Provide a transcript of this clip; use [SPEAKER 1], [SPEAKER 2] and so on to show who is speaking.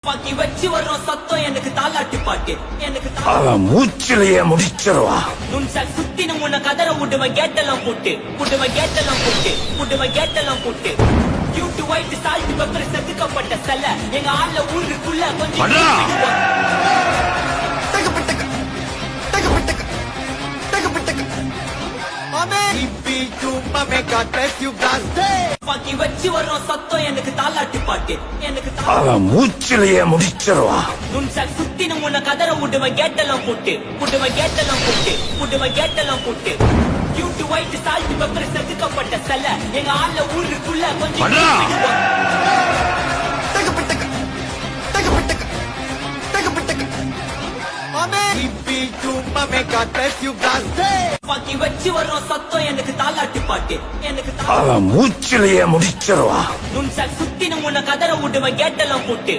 [SPEAKER 1] பாக்கி வச்சு வர்றோம் சத்தம் எனக்கு தாலாட்டு பாட்டு எனக்கு
[SPEAKER 2] மூச்சிலேயே முடிச்சிருவா
[SPEAKER 1] நுண்சாக் சுத்தி உன்னை கதற விடுவேன் கேட்டெல்லாம் போட்டு கியூட்டு ஒயிட் சால்ட் பெப்பர் செதுக்கப்பட்ட செல எங்க ஆள்ல ஊருக்குள்ள கொஞ்சம் பாக்கி வச்சு வர்றோம் சத்தம் எனக்கு தாலாட்டு பாட்டு எனக்கு
[SPEAKER 2] மூச்சிலேயே முடிச்சிருவா
[SPEAKER 1] நுண்சாக் சுத்தி உன்னை கதற விடுவேன் கேட்டெல்லாம் போட்டு கியூட்டு ஒயிட் சால்ட் பெப்பர் செதுக்கப்பட்ட செல எங்க ஆள்ல ஊருக்குள்ள கொஞ்சம் பாக்கி வச்சு வர்றோம் சத்தம் எனக்கு தாலாட்டு பாட்டு எனக்கு
[SPEAKER 2] மூச்சிலேயே முடிச்சிருவா
[SPEAKER 1] நுண்சாக் சுத்தி உன்னை கதற விடுவேன் கேட்டெல்லாம் போட்டு